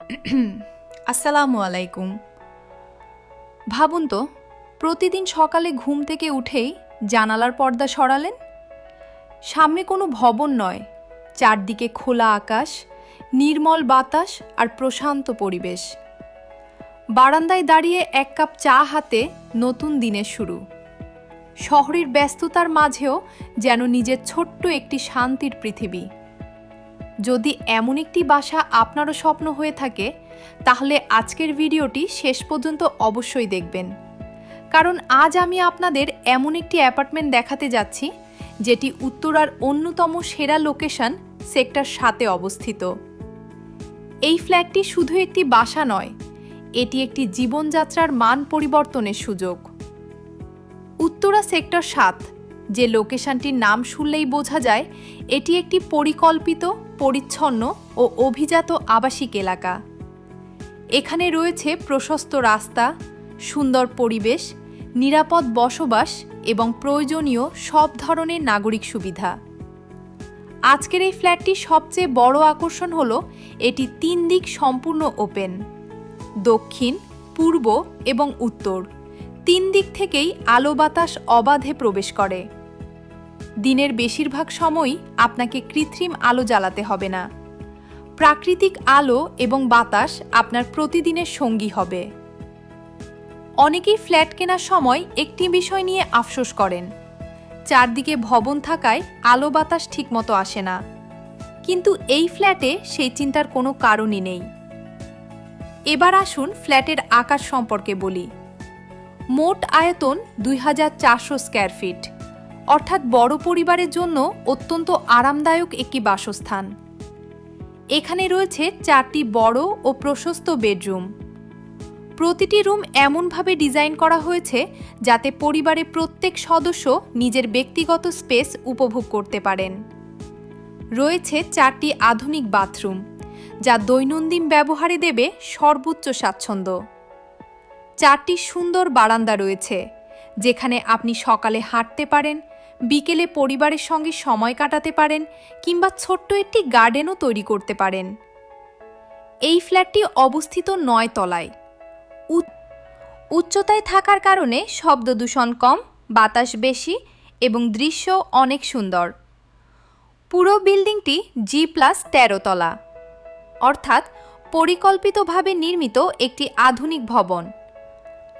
আসসালামু আলাইকুম। ভাবুন তো, প্রতিদিন সকালে ঘুম থেকে উঠেই জানালার পর্দা সরালেন। সামনে কোনো ভবন নয়, চারদিকে খোলা আকাশ, নির্মল বাতাস আর প্রশান্ত পরিবেশ। বারান্দায় দাঁড়িয়ে এক কাপ চা হাতে নতুন দিনের শুরু। শহরের ব্যস্ততার মাঝেও যেন নিজের ছোট্ট একটি শান্তির পৃথিবী। যদি এমন একটি বাসা আপনারও স্বপ্ন হয়ে থাকে, তাহলে আজকের ভিডিওটি শেষ পর্যন্ত অবশ্যই দেখবেন, কারণ আজ আমি আপনাদের এমন একটি অ্যাপার্টমেন্ট দেখাতে যাচ্ছি যেটি উত্তরার অন্যতম সেরা লোকেশন সেক্টর 7-এ অবস্থিত। এই ফ্ল্যাটটি শুধু একটি বাসা নয়, এটি একটি জীবনযাত্রার মান পরিবর্তনের সুযোগ। উত্তরা সেক্টর 7, যে লোকেশনটির নাম শুনলেই বোঝা যায় এটি একটি পরিকল্পিত, পরিচ্ছন্ন ও অভিজাত আবাসিক এলাকা। এখানে রয়েছে প্রশস্ত রাস্তা, সুন্দর পরিবেশ, নিরাপদ বসবাস এবং প্রয়োজনীয় সব ধরনের নাগরিক সুবিধা। আজকের এই ফ্ল্যাটটির সবচেয়ে বড় আকর্ষণ হল এটি 3 দিক সম্পূর্ণ ওপেন। দক্ষিণ, পূর্ব এবং উত্তর 3 দিক থেকেই আলো বাতাস অবাধে প্রবেশ করে। দিনের বেশিরভাগ সময়ই আপনাকে কৃত্রিম আলো জ্বালাতে হবে না। প্রাকৃতিক আলো এবং বাতাস আপনার প্রতিদিনের সঙ্গী হবে। অনেকেই ফ্ল্যাট কেনার সময় একটি বিষয় নিয়ে আফসোস করেন, চারদিকে ভবন থাকায় আলো বাতাস ঠিকমতো আসে না। কিন্তু এই ফ্ল্যাটে সেই চিন্তার কোনো কারণই নেই। এবার আসুন ফ্ল্যাটের আকার সম্পর্কে বলি। মোট আয়তন 2400 স্কয়ার ফিট, অর্থাৎ বড় পরিবারের জন্য অত্যন্ত আরামদায়ক একটি বাসস্থান। এখানে রয়েছে 4টি বড় ও প্রশস্ত বেডরুম। প্রতিটি রুম এমনভাবে ডিজাইন করা হয়েছে যাতে পরিবারের প্রত্যেক সদস্য নিজের ব্যক্তিগত স্পেস উপভোগ করতে পারেন। রয়েছে 4টি আধুনিক বাথরুম, যা দৈনন্দিন ব্যবহারে দেবে সর্বোচ্চ স্বাচ্ছন্দ্য। 4টি সুন্দর বারান্দা রয়েছে, যেখানে আপনি সকালে হাঁটতে পারেন, বিকেলে পরিবারের সঙ্গে সময় কাটাতে পারেন কিংবা ছোট্ট একটি গার্ডেনও তৈরি করতে পারেন। এই ফ্ল্যাটটি অবস্থিত 9 তলায়। উচ্চতায় থাকার কারণে শব্দ দূষণ কম, বাতাস বেশি এবং দৃশ্য অনেক সুন্দর। পুরো বিল্ডিংটি G+13 তলা, অর্থাৎ পরিকল্পিতভাবে নির্মিত একটি আধুনিক ভবন।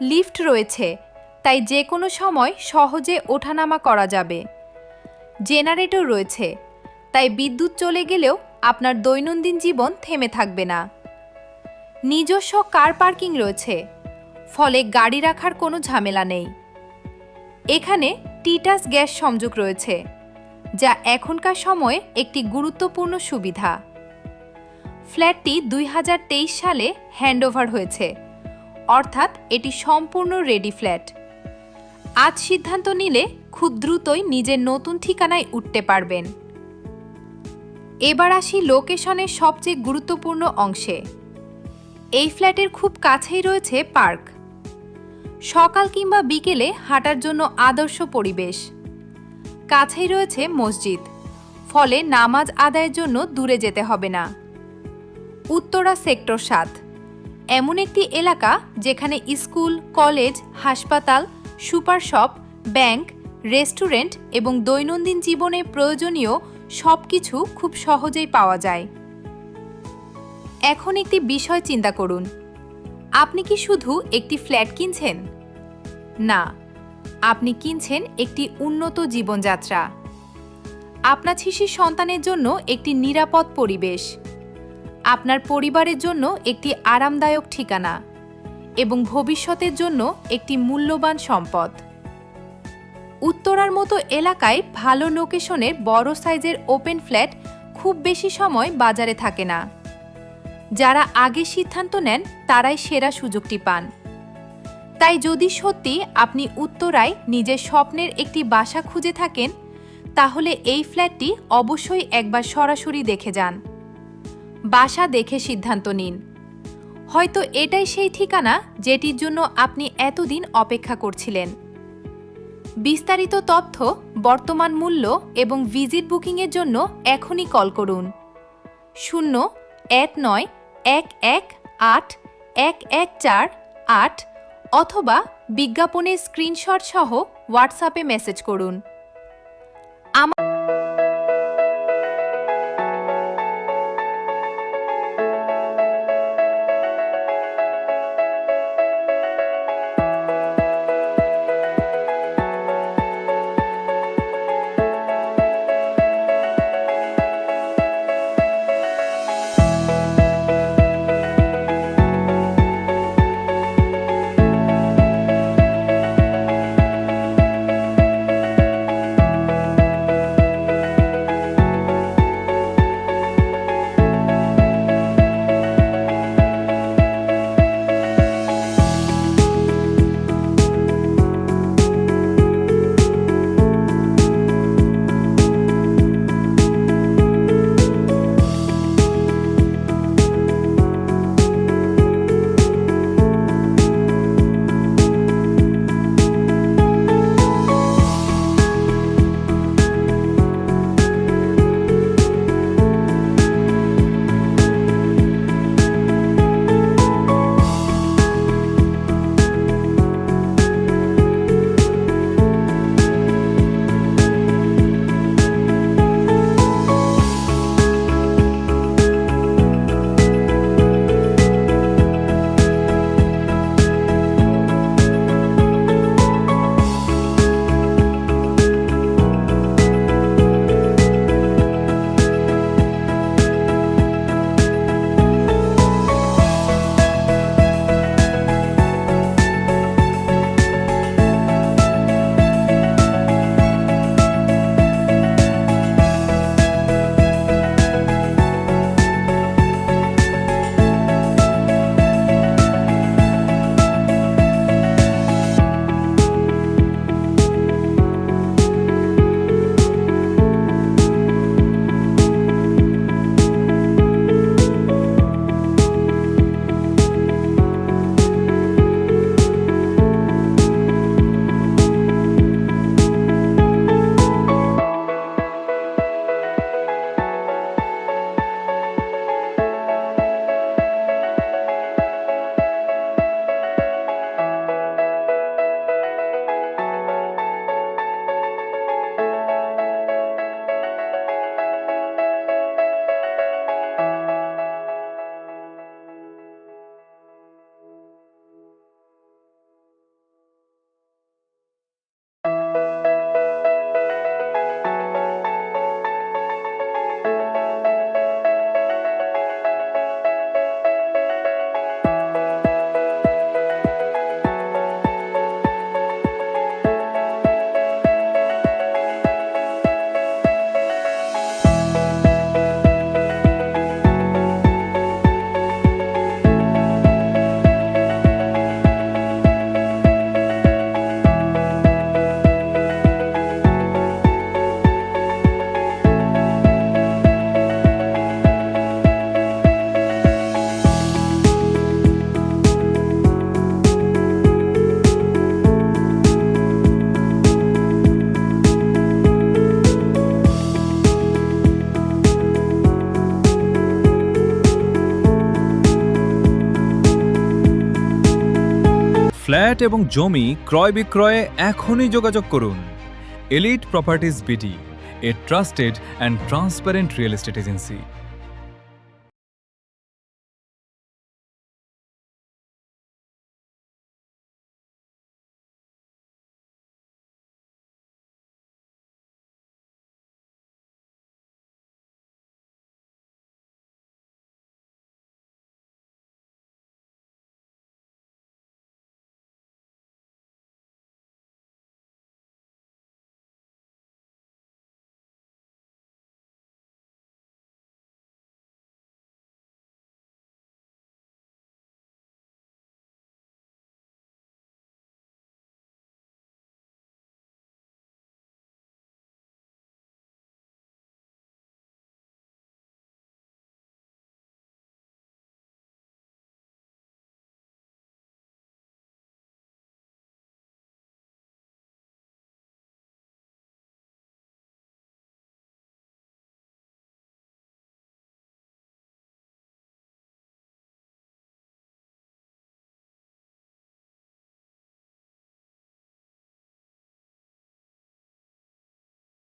লিফট রয়েছে, তাই যে কোনো সময় সহজে ওঠানামা করা যাবে। জেনারেটর রয়েছে, তাই বিদ্যুৎ চলে গেলেও আপনার দৈনন্দিন জীবন থেমে থাকবে না। নিজস্ব কার পার্কিং রয়েছে, ফলে গাড়ি রাখার কোনো ঝামেলা নেই। এখানে টিটাস গ্যাস সংযোগ রয়েছে, যা এখনকার সময়ে একটি গুরুত্বপূর্ণ সুবিধা। ফ্ল্যাটটি 2023 সালে হ্যান্ডওভার হয়েছে, অর্থাৎ এটি সম্পূর্ণ রেডি ফ্ল্যাট। আজ সিদ্ধান্ত নিলে খুব দ্রুতই নিজের নতুন ঠিকানায় উঠতে পারবেন। এবার আসি লোকেশনের সবচেয়ে গুরুত্বপূর্ণ অংশে। এই ফ্ল্যাটের খুব কাছেই রয়েছে পার্ক। সকাল কিংবা বিকেলে হাঁটার জন্য আদর্শ পরিবেশ। কাছেই রয়েছে মসজিদ, ফলে নামাজ আদায়ের জন্য দূরে যেতে হবে না। উত্তরা সেক্টর 7 এমন একটি এলাকা যেখানে স্কুল, কলেজ, হাসপাতাল, সুপার শপ, ব্যাংক, রেস্টুরেন্ট এবং দৈনন্দিন জীবনে প্রয়োজনীয় সবকিছু খুব সহজেই পাওয়া যায়। এখন একটি বিষয় চিন্তা করুন, আপনি কি শুধু একটি ফ্ল্যাট কিনছেন? না, আপনি কিনছেন একটি উন্নত জীবনযাত্রা। আপনার শিশু সন্তানের জন্য একটি নিরাপদ পরিবেশ, আপনার পরিবারের জন্য একটি আরামদায়ক ঠিকানা এবং ভবিষ্যতের জন্য একটি মূল্যবান সম্পদ। উত্তরার মতো এলাকায় ভালো লোকেশনের বড় সাইজের ওপেন ফ্ল্যাট খুব বেশি সময় বাজারে থাকে না। যারা আগে সিদ্ধান্ত নেন তারাই সেরা সুযোগটি পান। তাই যদি সত্যি আপনি উত্তরায় নিজের স্বপ্নের একটি বাসা খুঁজে থাকেন, তাহলে এই ফ্ল্যাটটি অবশ্যই একবার সরাসরি দেখে যান। বাসা দেখে সিদ্ধান্ত নিন। হয়তো এটাই সেই ঠিকানা যেটির জন্য আপনি এতদিন অপেক্ষা করছিলেন। বিস্তারিত তথ্য, বর্তমান মূল্য এবং ভিজিট বুকিংয়ের জন্য এখনই কল করুন 01911 8114 অথবা বিজ্ঞাপনের স্ক্রিনশট সহ হোয়াটসঅ্যাপে মেসেজ করুন। ফ্ল্যাট এবং জমি ক্রয় বিক্রয়ে এখনই যোগাযোগ করুন elite properties BD, A trusted and transparent real estate agency.